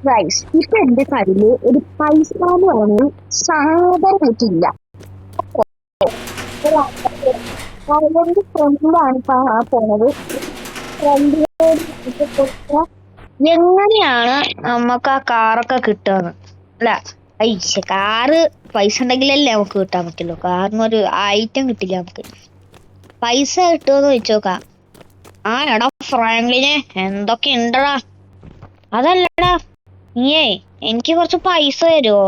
Guys ഇപ്പൊ എന്റെ കയ്യില് ഒരു പൈസ എന്ന് പറയുന്നത് സാധാരണയായിട്ടില്ല. അതുകൊണ്ട് ഫ്രണ്ടിലാണ് പോണത്. എങ്ങനെയാണ് നമുക്ക് ആ കാറൊക്കെ കിട്ടുകയെന്ന് അല്ല കാറ് പൈസ ഉണ്ടെങ്കിലല്ലേ നമുക്ക് കിട്ടാൻ പറ്റുള്ളൂ. കാറിനൊരു ഐറ്റം കിട്ടില്ല നമുക്ക്. പൈസ കിട്ടുമെന്ന് വെച്ചോക്കാം. ആ എടാ ഫ്രാങ്ക്ലിനെ എന്തൊക്കെ ഉണ്ടടാ. അതല്ലടാ നീയേ എനിക്ക് കുറച്ച് പൈസ തരുമോ?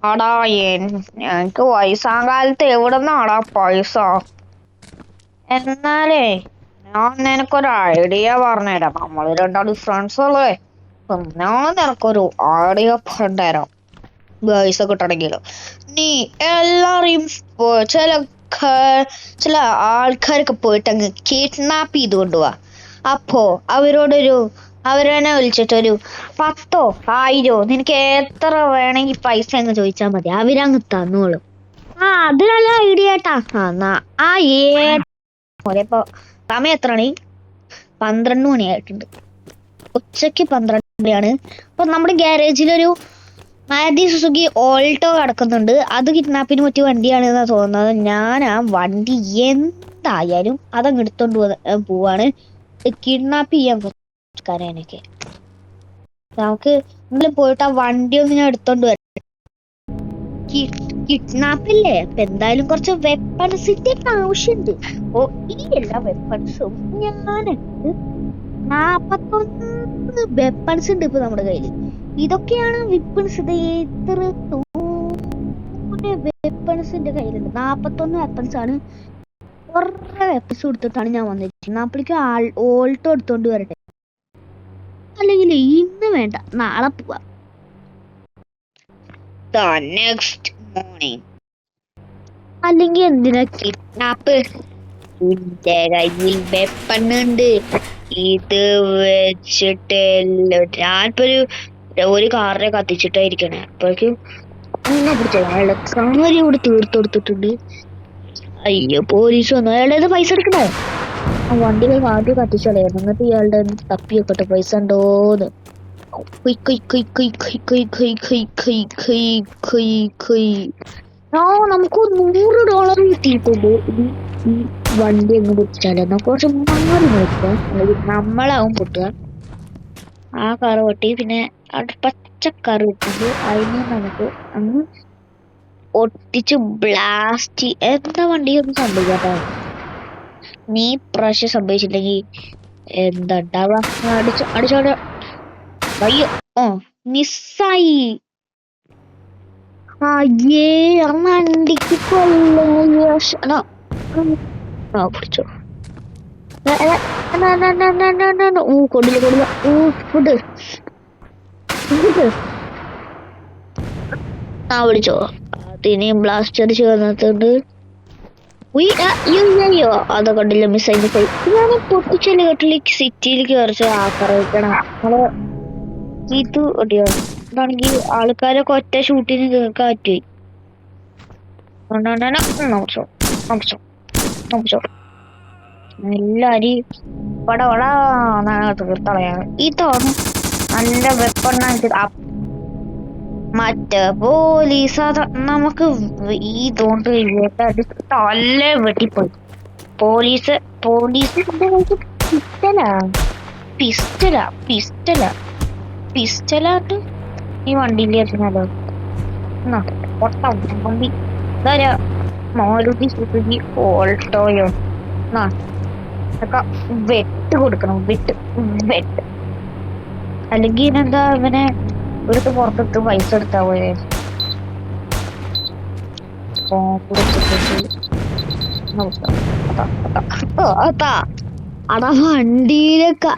ആടാ എനിക്ക് വയസ്സാം കാലത്ത് എവിടുന്നാടാ പൈസ? എന്നാലേ ഞാൻ നിനക്കൊരു ഐഡിയ പറഞ്ഞുതരാം. നമ്മള് രണ്ടാളും ഫ്രണ്ട്സ് അല്ലേ. ഞാൻ നിനക്കൊരു ഐഡിയ പറഞ്ഞുതരാം. പൈസ കിട്ടണമെങ്കിലോ നീ എല്ലാരെയും ചില ചില ആൾക്കാരൊക്കെ പോയിട്ട് അങ്ങ് കിഡ്നാപ്പ് ചെയ്ത് കൊണ്ടുപോവാ. അപ്പോ അവരെന്നെ വിളിച്ചിട്ടൊരു 10,000 1,000 നിനക്ക് എത്ര വേണമെങ്കിൽ പൈസ അങ്ങ് ചോദിച്ചാൽ മതി, അവരങ്ങ് തന്നോളും. അത് നല്ല ഐഡിയ കേട്ടാ. ഇപ്പൊ സമയം എത്രയാണ്? 12 മണിയായിട്ടുണ്ട്. ഉച്ചക്ക് 12 മണിയാണ്. അപ്പൊ നമ്മുടെ ഗ്യാരേജിലൊരു മാരുതി സുസുക്കി ഓൾട്ടോ കിടക്കുന്നുണ്ട്. അത് കിഡ്നാപ്പിന് പറ്റിയ വണ്ടിയാണെന്നാ തോന്നുന്നത്. ഞാൻ ആ വണ്ടി എന്തായാലും അതങ്ങ് എടുത്തോണ്ട് പോവാണ്. കിഡ്നാപ്പ് ചെയ്യാൻ കുറച്ച് നമുക്ക് ഇന്നലെ പോയിട്ട് ആ വണ്ടി ഒന്ന് ഞാൻ എടുത്തോണ്ട് വരാം. കിഡ്നാപ്പില്ലേ, അപ്പൊ എന്തായാലും കുറച്ച് വെപ്പൺസിന്റെ ആവശ്യമുണ്ട്. ഓ ഈ എല്ലാ വെപ്പൺസും ഞാനുണ്ട്. 41 വെപ്പൺസ് ഉണ്ട് ഇപ്പൊ നമ്മുടെ കയ്യില്. ഇതൊക്കെയാണ് വെപ്പൺസ്. എത്ര വെപ്പൺസിന്റെ കയ്യിലുണ്ട്? 41 വെപ്പൺസ് ആണ്. കുറെ വെപ്പൺസ് കൊടുത്തിട്ടാണ് ഞാൻ വന്നിരിക്കുന്നത്. അപ്പോഴേക്കും ഓൾട്ടോ എടുത്തോണ്ട് വരട്ടെ. അല്ലെങ്കിൽ ഇന്ന് വേണ്ട, നാളെ പോവാം. Next morning. അല്ലെങ്കിൽ എന്തിനാ കിഡ്നാപ്പ്? എന്റെ കയ്യിൽ വെപ്പണുണ്ട്. ഇത് വെച്ചിട്ട് ഞാനിപ്പോ ഒരു കാറിനെ കത്തിച്ചിട്ടായിരിക്കണേ. അപ്പോഴേക്കും എന്നെ പിടിച്ചോ. അയാളുടെ കാര്യം ഇവിടെ തീർത്തു കൊടുത്തിട്ടുണ്ട്. അയ്യോ പോലീസ് വന്നു. അയാളുടെ പൈസ എടുക്കണേ. ആ വണ്ടിയിൽ ആദ്യം കത്തിച്ചോളേ. എന്നിട്ട് ഇയാളുടെ തപ്പിയൊക്കെ പൈസ ഉണ്ടോന്ന്. നമുക്ക് $100 കിട്ടിയിട്ടുണ്ട്. ഈ വണ്ടി അങ്ങ് പൊട്ടിച്ചാലോ? നമുക്ക് കുറച്ച് മാറി നോക്കാം. അല്ലെങ്കിൽ നമ്മളാവും പൊട്ടുക. ആ കാറ് പൊട്ടി. പിന്നെ അവിടെ പച്ചക്കറി ഇട്ടിട്ട് അതിനെ നമുക്ക് അങ്ങ് ഒട്ടിച്ച് ബ്ലാസ്റ്റ്. എന്താ വണ്ടിയൊന്നും സംഭവിക്കാട്ടോ. നീ പ്രാവശ്യം സംഭവിച്ചില്ലെങ്കിൽ എന്താ ഉണ്ടാവുക? അടിച്ചോടെ അയ്യോ മിസ്സായി. അയ്യേ ആ വണ്ടിക്ക് പിടിച്ചോ. കൊണ്ടില്ല പിടിച്ചോ. അതിനെയും ബ്ലാസ്റ്റ് അടിച്ച് വന്നിട്ടുണ്ട്. അയ്യോ അത് കണ്ടില്ല, മിസ്സായി. ഞാൻ പൊട്ടിച്ചല്ലേ കേട്ടില്ല. സിറ്റിയിലേക്ക് കുറച്ച് ആക്രമിക്കണം. ഇത് ഒടിയോ ഇതാണെങ്കിൽ ആൾക്കാരൊക്കെ ഒറ്റ ഷൂട്ടിന് കേൾക്കാൻ പറ്റുപോയി. എല്ലാരും തീർത്തളയാണ്. ഇതാണ് നല്ല വെപ്പണായിട്ട്. മറ്റേ പോലീസ് നമുക്ക് ഇതുകൊണ്ട് തല്ല വെട്ടിപ്പോയി. പോലീസിന്റെ പിസ്റ്റലാട്ട് ഈ വണ്ടിയിൽ എറിഞ്ഞാലോ? വണ്ടി ഇതാ മാരുതി സുസുക്കി ഓൾട്ടോയോ. വെട്ട് കൊടുക്കണം. വെട്ട് അല്ലെങ്കിൽ എന്താ ഇവനെ ഇവിടുത്തെ പുറത്തിട്ട് പൈസ എടുത്താ പോയെ. അടാ വണ്ടിയിലൊക്കെ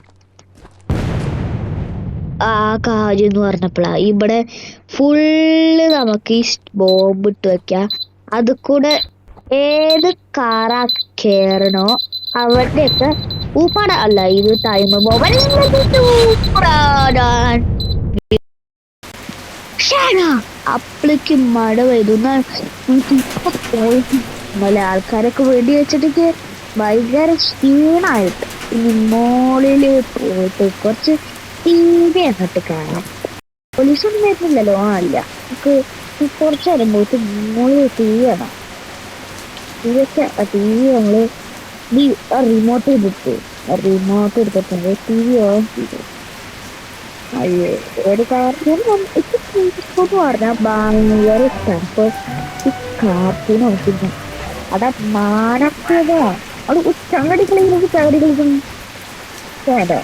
ആ കാര്യം എന്ന് പറഞ്ഞപ്പോഴാ ഇവിടെ ഫുള്ള് നമുക്ക് ഈ ബോംബ് ഇട്ട് വെക്കാം. അത് കൂടെ ഏത് കാറാ കേറണോ അവരുടെയൊക്കെ ഊപ്പാട അല്ല ഇത് ടൈം ബോംബ്. അപ്പളേക്ക് മഴ പെയ്തു. ഇപ്പൊ പോയിട്ട് നല്ല ആൾക്കാരൊക്കെ വെടി വെച്ചിട്ട് ഭയങ്കര ക്ഷീണായിട്ട് ഇനി മോളില് പോയിട്ട് കുറച്ച് ടി വി അങ്ങോട്ട് കാണാം. പോലീസൊന്നും വരുന്നില്ലല്ലോ. അല്ല, നമുക്ക് കുറച്ച് നേരം പോയിട്ട് മോള് ടി വി കാണാം. ടി വി നമ്മള് റിമോട്ട് എടുത്തിട്ടുണ്ട്. ടി വി ഓൺ ചെയ്തു. അയ്യോ, ഒരു കാര്യം പറഞ്ഞാൽ ഭയങ്കര ഇഷ്ടമാണ്. അപ്പൊ ഈ കാർട്ടൂൺ നോക്കുന്നു. അതാ മാനസികത. അത് ചങ്ങടി കളിക്കുന്നത് ചങ്ങടി കളിക്കുന്നു. കേട്ടോ,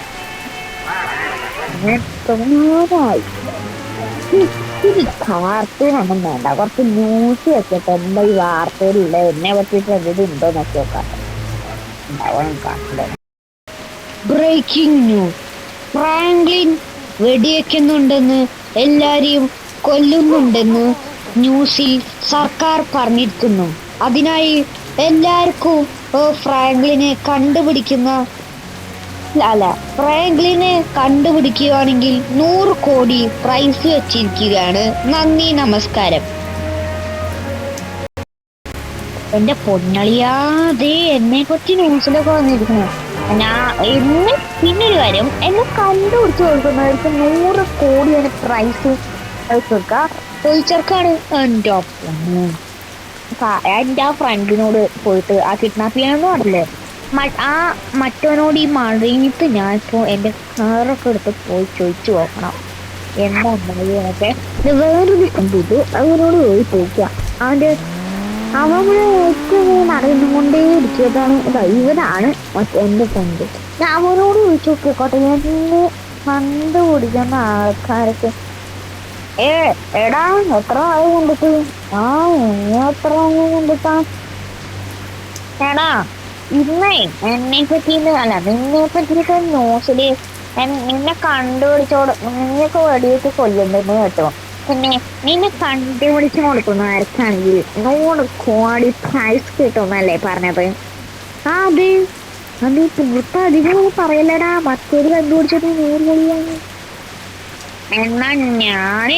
അങ്ങനെ തോന്നാറായി. കാർട്ടൂൺ ഒന്നും വേണ്ട, കുറച്ച് ന്യൂസ് വെച്ചിട്ട് എന്താ ഈ വാർത്തയിലുള്ള എന്നെ പറ്റിയിട്ട് എന്തെങ്കിലും ഉണ്ടോ നോക്കി നോക്കാം. Breaking news. ഫ്രാങ്ക്ലിൻ വെടിവെക്കുന്നുണ്ടെന്ന്, എല്ലാരെയും കൊല്ലുന്നുണ്ടെന്ന് ന്യൂസിൽ സർക്കാർ പറഞ്ഞിരിക്കുന്നു. അതിനായി എല്ലാവർക്കും ഫ്രാങ്ക്ലിനെ കണ്ടുപിടിക്കുകയാണെങ്കിൽ 100 കോടി പ്രൈസ് വെച്ചിരിക്കുകയാണ്. നന്ദി, നമസ്കാരം. എന്റെ പൊന്നളിയാതെ എന്നെ പറ്റി ന്യൂസിലൊക്കെ വന്നിരിക്കുന്നു. പിന്നൊരു കാര്യം, എന്നെ കണ്ടുപിടിച്ച് കൊടുക്കുന്നവർക്ക് 100 കോടിയാണ് പ്രൈസ് ചോദിച്ചേർക്കാണ്. എന്റെ ആ ഫ്രണ്ടിനോട് പോയിട്ട് ആ കിഡ്നാപ്പ് ചെയ്യാനൊന്നും അറിയില്ലേ, ആ മറ്റവനോട് ഈ മഴയത്ത് ഞാനിപ്പോ എന്റെ കാറൊക്കെ എടുത്ത് പോയി ചോദിച്ചു നോക്കണം എന്താ ഉണ്ടാകുന്നൊക്കെ. വേറൊരു കണ്ടിട്ട് അവനോട് പോയി ചോദിക്കാം. അവന് നടന്നുകൊണ്ടേ ഇരിക്കുന്നതാണ്. ഇവനാണ് എന്റെ ഫ്രണ്ട്. ഞാൻ അവനോട് ചോദിച്ചു നോക്കിക്കോട്ടെ, എന്നെ കണ്ടുപിടിക്കുന്ന ആൾക്കാരൊക്കെ. എടാ, എത്ര ആള് കണ്ടിട്ട്? എത്ര ആളെ കണ്ടിട്ടാ? എടാ, ഇന്നേ എന്നെ പറ്റിയിട്ട് അല്ല, നിന്നെ പറ്റിയിട്ട് ന്യൂസില് നിന്നെ കണ്ടുപിടിച്ചോട് നിന്നൊക്കെ വെടിവെച്ച് കൊല്ലുണ്ടെന്ന് കേട്ടോ. പിന്നെ നിന്നെ കണ്ടുപിടിച്ച് കൊടുക്കുന്ന ആർക്കാണെങ്കിൽ 100 കോടി പ്രൈസ് കിട്ടുന്നല്ലേ പറഞ്ഞത്? അത് പുറത്ത് അധികം പറയല്ലടാ, മറ്റൊരു കണ്ടുപിടിച്ചിട്ട് 100 കോടിയാണ്. എന്നാ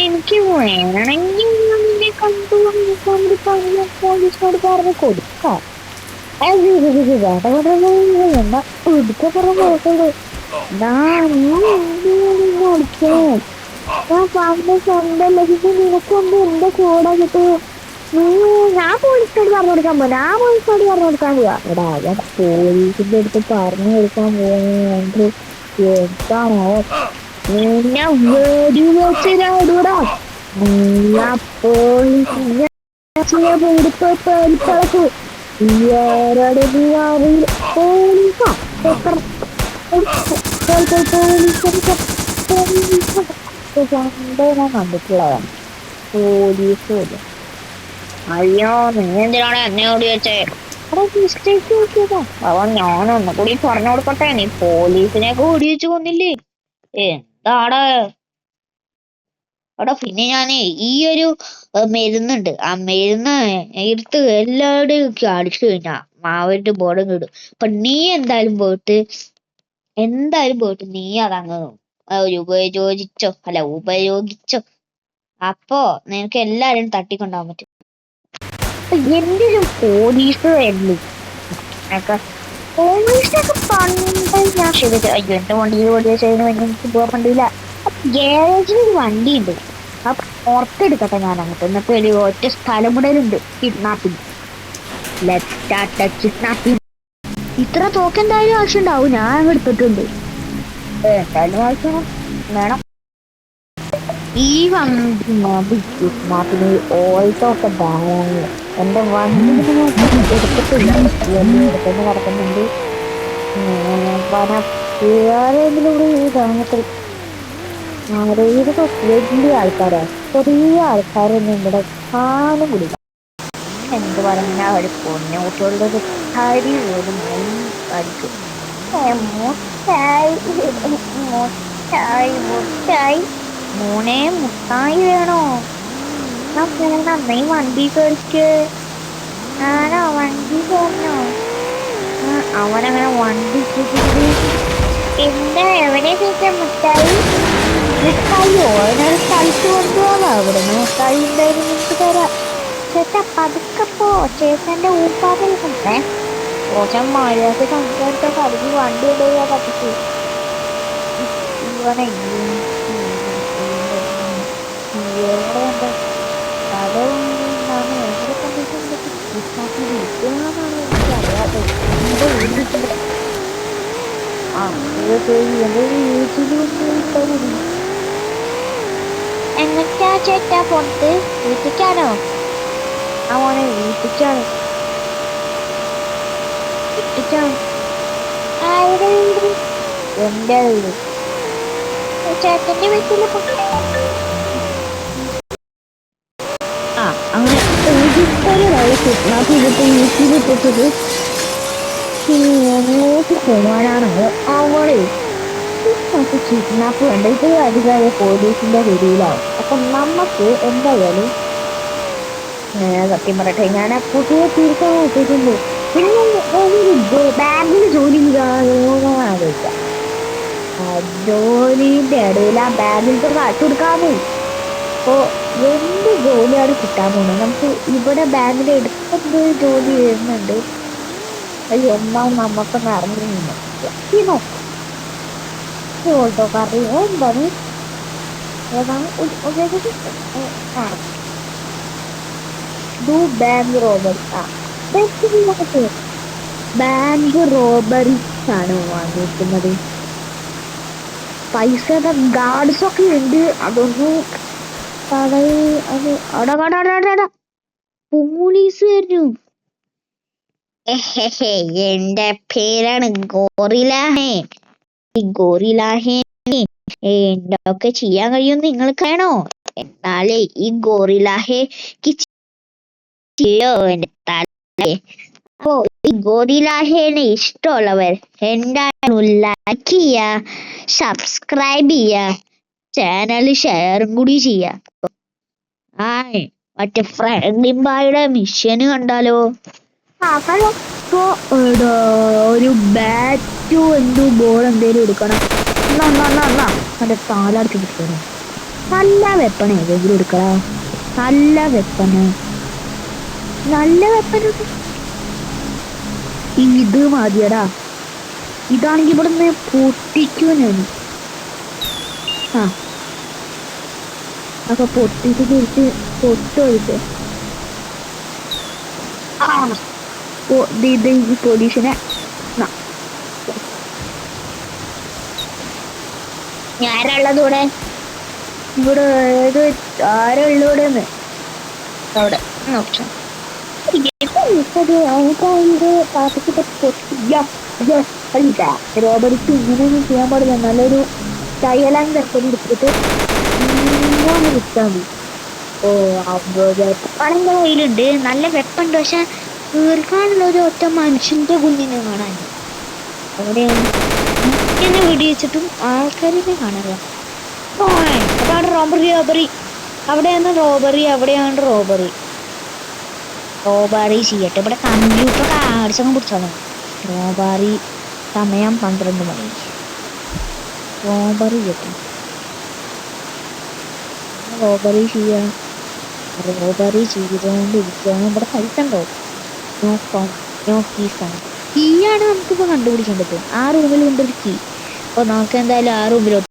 എനിക്ക് വേണമെങ്കിൽ നിന്നെ കണ്ടുപിടിക്കാൻ പോലീസിനോട് പറഞ്ഞ് കൊടുക്കാം. എന്താ എടുക്ക പറഞ്ഞോളൂ. ഞാൻ പറഞ്ഞ സ്വന്തം ലഭിച്ച് നിനക്കൊന്നും എന്റെ കൂടെ കിട്ടും. ഞാൻ പോലീസിനോട് പറഞ്ഞു കൊടുക്കാൻ പോവാ. എടാ, ഞാൻ പോലീസിന്റെ അടുത്ത് പറഞ്ഞു കൊടുക്കാൻ പോകുന്നത് എന്താണോ? നിന്നെ വെടിവെച്ചിടാ. നീ പോലീസിനെ പേടിപ്പളക്കൂ. പോലീസാ ഞാൻ കണ്ടിട്ടുള്ളതാണ്. പോലീസ് അയ്യോ, നീ എന്തിനാണ് എന്നെ ഓടി വെച്ചേ? മിസ്റ്റേക്ക് നോക്കിയതാ. ഞാൻ ഒന്നുകൂടി പറഞ്ഞു കൊടുക്കട്ടെ, നീ പോലീസിനെ ഓടി വെച്ച് കൊന്നില്ലേ? എന്താണ് അവിടെ? പിന്നെ ഞാനേ ഈ ഒരു മരുന്നുണ്ട്, ആ മരുന്ന് എടുത്ത് എല്ലാവരുടെയും അടിച്ചു കഴിഞ്ഞാ മാവിന്റെ ബോധം കിടും. അപ്പൊ നീ എന്തായാലും പോയിട്ട് നീ അതങ്ങ് ഉപയോഗിച്ചോ. അപ്പോ നിനക്ക് എല്ലാരും തട്ടിക്കൊണ്ടാൻ പറ്റും. എന്റെ ഒരു പോലീസ് പോലീസിനൊക്കെ പണ്ട് ഞാൻ ശരിക്കും അയ്യോ എന്റെ വണ്ടിയിൽ ഓടിയ ചെയ്യുന്ന എനിക്ക് പോകാൻ പറ്റില്ല. ഗ്യാരേജിൽ ഒരു വണ്ടിയുണ്ട്, ആ പുറത്തെടുക്കട്ടെ ഞാൻ അങ്ങോട്ട്. എന്നിട്ട് ഒരു ഒറ്റ സ്ഥലമുടലുണ്ട് കിഡ്നാപ്പിങ്. ഇത്ര തോക്ക് എന്തായാലും ആവശ്യം ഉണ്ടാവും. ഞാൻ എടുത്തിട്ടുണ്ട്, എന്തായാലും ആവശ്യം വേണം. ഈ കിഡ്നാപ്പിന് ഓയിലൊക്കെ ധാരാളം. എന്റെ വണ്ടി എടുത്തിട്ടില്ല, കിടക്കുന്നുണ്ട്. വേറെങ്കിലും ഈ ഗ്രാമത്തിൽ വലിയ ആൾക്കാരാ, ചെറിയ ആൾക്കാരൊന്നും ഇവിടെ കാണും കൂടില്ല. എന്ത് പറഞ്ഞാൽ ഒരു പൊന്നൂട്ടികളുടെ ഒരു കരി പോലും അടിക്കും. മുട്ടായി മോനെ, മുട്ടായി വേണോ? നന്നായി വണ്ടി കയറിക്ക്. ആണോ വണ്ടി കയറണോ? അവനങ്ങനെ വണ്ടി എന്താ എവിടെ ചോദിച്ചാ മുട്ടായി? മുട്ടായിയോ? അതിനൊരു സ്ഥലത്ത് കൊണ്ടുപോകാം. അവിടെ നിന്ന് മുട്ടായി ഉണ്ടായിരുന്നു നിനക്ക് തരാം. ചേട്ടാ പതുക്കെ പോ, ചേട്ടന്റെ ഊപ്പാതെ കൊണ്ടേ. ഓച്ചൻ മഴയൊക്കെ സംസാരിച്ച പതുക്കി വണ്ടി കൊണ്ടുപോയാ പറ്റിച്ചു. അവനെ എവിടെ കഥ കൊണ്ടാണ് എവിടെ കണ്ടിട്ടുണ്ടെങ്കിൽ കിഡ്നാപ്പ് എനിക്കറിയാതെ എന്റെ വീട്ടിൽ ആ എന്റെ വീട്ടിലൊന്നും ഇട്ടാ മതി. എങ്ങനെയാ ചേട്ടാ പോണത്? വീട്ടിക്കാണോ? ആ മോനെ വീട്ടിക്കാണ്. വീട്ടിക്കാണ്. ആരുടെ വീട്? എന്റെ വീട്. ചേട്ടന്റെ വീട്ടില് ആ അങ്ങനെ ഒരാളെ കിഡ്നാപ്പ് ചെയ്തിട്ട് വീട്ടിലിട്ടിട്ടത് എങ്ങോട്ട് പോകാനാണ് അവളെ കിഡ്നാപ്പ് കണ്ടിട്ട് അധികാരി പോലീസിന്റെ പിടിയിലാവും. അപ്പൊ നമുക്ക് എന്തായാലും സത്യം പറയട്ടെ, ഞാൻ പുതിയ തീർക്കാൻ നോക്കിയിട്ടുണ്ട്. ബാങ്കിൽ ജോലി ആലോചിക്കാം. ജോലിന്റെ ഇടയിൽ ആ ബാങ്കിലത്തെ കാശ് കൊടുക്കാമോ? അപ്പോ എന്ത് ജോലിയാണ് കിട്ടാൻ പോകുന്നത്? നമുക്ക് ഇവിടെ ബാങ്കിന്റെ എടുത്തെന്ത് ജോലി വരുന്നുണ്ട്. അത് എന്നാൽ നമുക്കൊന്ന് അറിഞ്ഞു നോക്കാം. ഓട്ടോക്കാരി എന്താണ് ഏതാണ് ബാങ്ക് റോബറി. ബാങ്ക് റോബറീസ് ആണ് വാങ്ങിയിരിക്കുന്നത്. പൈസ ഗാർഡ്സ് ഒക്കെ ഉണ്ട്. അതൊന്നും പോലീസ് വരുന്നു. എന്റെ പേരാണ് ഗോറിലാഹേ. ഈ ഗോറിലാഹേ എന്തൊക്കെ ചെയ്യാൻ കഴിയും നിങ്ങൾക്കാണോ? എന്നാലേ ഈ ഗോറിലാഹേക്ക് എന്റെ തലേ. അപ്പോ ഈ ഗോറിലാഹേനെ ഇഷ്ടമുള്ളവർ എന്തായാലും ലൈക്ക് ചെയ്യാ, സബ്സ്ക്രൈബ് ചെയ്യാ, ചാനൽ ഷെയറും കൂടി ചെയ്യാ. മറ്റേ ഫ്രാങ്ക്ലിൻ മിഷന് കണ്ടാലോ? ഒരു ബാറ്റു എന്തോ ബോൾ എന്തേലും എടുക്കണം. മറ്റേ താലടിച്ച് കിട്ടണം. നല്ല വെപ്പൺ ഏതെങ്കിലും എടുക്കണം. നല്ല വെപ്പണ് ഇത് മതിയടാ. ഇതാണെങ്കി ഇവിടുന്ന് പൊട്ടിക്കൂ ഞാൻ. അപ്പൊ പൊട്ടിച്ച് തിരിച്ച് പൊട്ടൊഴിച്ച് പോലീസിനെ ഞാനുള്ളത് ഇവിടെ ഏത് ആരുള്ളൂടെന്ന് അവിടെ ഓപ്ഷൻ റോബർട്ട് ഇങ്ങനെയൊന്നും ചെയ്യാൻ പാടില്ല. നല്ലൊരു സ്റ്റൈലാൻ എടുത്തിട്ട് വിട്ടാൽ മതി. വെപ്പാണെന്റെ കയ്യിലുണ്ട്. നല്ല വെപ്പുണ്ട്. പക്ഷെ തീർക്കാനുള്ള ഒരു ഒറ്റ മനുഷ്യന്റെ കുഞ്ഞിനെ കാണാൻ അവിടെയാണ് ഇങ്ങനെ വെടിവെച്ചിട്ടും ആൾക്കാരിനെ കാണാറില്ല. അതാണ് റോബറി. അവിടെയാണ് റോബറി ചെയ്യട്ടെ. ഇവിടെ കമ്പ്യൂട്ടർ കാർഡ്സൊക്കെ പിടിച്ചോളാം. റോബറി സമയം 12 മണി. റോബറി ചെയ്യട്ടെ. റോബറി ചെയ്തുകൊണ്ടിരിക്കുകയാണ്. ഇവിടെ പൈസ ഉണ്ടോ? നോ കീസാണ്. കീയാണ് നമുക്കിപ്പോ കണ്ടുപിടിക്കേണ്ടത്. ആ റൂമിൽ കൊണ്ടൊരു കീ. അപ്പൊ നമുക്ക് എന്തായാലും ആ റൂമിലോട്ട്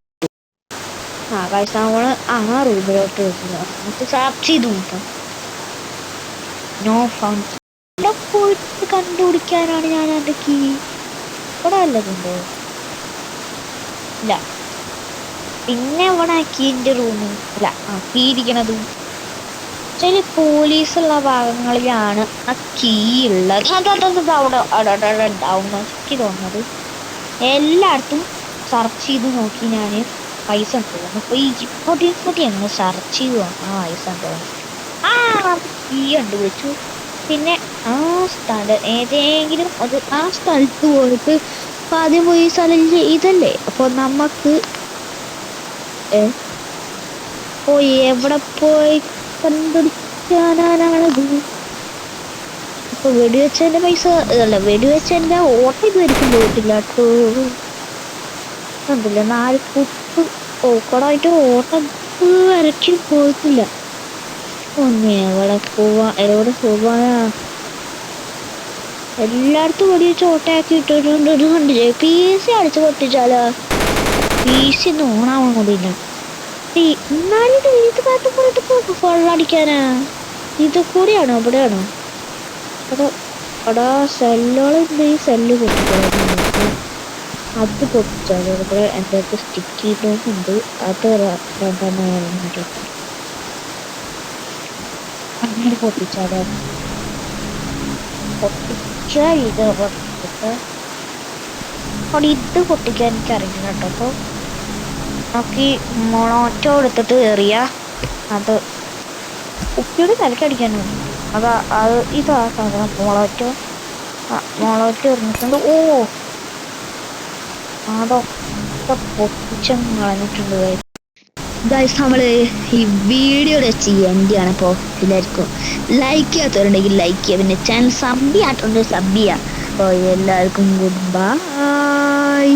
പൈസ നമ്മള് ആ റൂമിലോട്ട് നമുക്ക് സെർച്ച് ചെയ്ത് നോക്കാം. No found. ഇവിടെ പോയിട്ട് കണ്ടുപിടിക്കാനാണ് ഞാൻ എൻ്റെ കീ. ഇവിടെ വല്ലതുണ്ടോ? ഇല്ല. പിന്നെ ഇവിടെ കീൻ്റെ റൂമ് അല്ല കീ ഇരിക്കണതും ചില പോലീസുള്ള ഭാഗങ്ങളിലാണ് ആ കീ ഉള്ളത്. അവിടെ ഉണ്ടാവും എനിക്ക് തോന്നുന്നത്. എല്ലായിടത്തും സെർച്ച് ചെയ്ത് നോക്കി ഞാൻ പൈസ ഉണ്ടോ. അപ്പൊ ഈ പൊട്ടി അങ്ങ് സെർച്ച് ചെയ്ത് നോക്കണം പൈസ ഉണ്ടോ. കീ കണ്ടുപിടിച്ചു. പിന്നെ ആ സ്ഥലം ഏതെങ്കിലും ആ സ്ഥലത്ത് പോയിട്ട് ആദ്യം പോയി സ്ഥലം ഇതല്ലേ. അപ്പൊ നമുക്ക് എവിടെ പോയി കണ്ടുപിടിക്കാനാണത്? ഇപ്പൊ വെടിവെച്ചതിന്റെ പൈസ അല്ല, വെടിവെച്ചതിന്റെ ഓട്ടം ഇതുവരെയും പോയിട്ടില്ല കേട്ടോ. കണ്ടില്ല 4 കുത്ത് ഓക്കടായിട്ട് ഓട്ടം വരയ്ക്ക് പോയിട്ടില്ല. എവിടെ പോവാനാ? എല്ലായിടത്തും വെടിവെച്ച് ഓട്ടയാക്കി ഇട്ടിട്ടുണ്ട്. കണ്ടില്ലേ? PC അടിച്ച് പൊട്ടിച്ചാലോ? PC ഒന്നും ഓണാവാൻ കൂടിയില്ല. എന്നാലും ഇത് ഭാഗത്ത് പോയിട്ട് കൊള്ളടിക്കാനാ. ഇത് കൂടിയാണോ ഇവിടെയാണോ? അതോ എടാ സെല്ലുകളുണ്ട്. ഈ സെല്ല് പൊട്ടിച്ചാൽ അത് പൊട്ടിച്ചാൽ ഇവിടെ എൻ്റെ അടുത്ത് സ്റ്റിക്കി നോട്ട് ഉണ്ട്. അത് രണ്ടെണ്ണം അങ്ങനെ പൊട്ടിച്ചാലോ? പൊട്ടിച്ചാൽ ഇത് പൊട്ടിച്ചിട്ട് അവിടെ ഇത് പൊട്ടിക്കാൻ എനിക്കറിയില്ല കേട്ടോ. അപ്പോൾ നമുക്ക് മൊളോറ്റോ എടുത്തിട്ട് എറിയ അത് കുപ്പിയുടെ തലക്കടിക്കാനാണ്. അത് ഇതാ സാധനം മൊളോറ്റോ. മൊളോറ്റോ എറിഞ്ഞിട്ടുണ്ട്. ഓ അതൊക്കെ പൊട്ടിച്ചങ്ങ് കളഞ്ഞിട്ടുണ്ട് ഗൈസ്. നമ്മള് ഈ വീഡിയോ വെച്ച് എൻ്റെ ആണ്. അപ്പോൾ എല്ലാവർക്കും ലൈക്ക് ചെയ്യാത്തവരുണ്ടെങ്കിൽ ലൈക്ക് ചെയ്യുക. പിന്നെ ചാനൽ സബ് ചെയ്യാത്തുണ്ട് സബ് ചെയ്യുക. അപ്പോൾ എല്ലാവർക്കും ഗുഡ് ബൈ.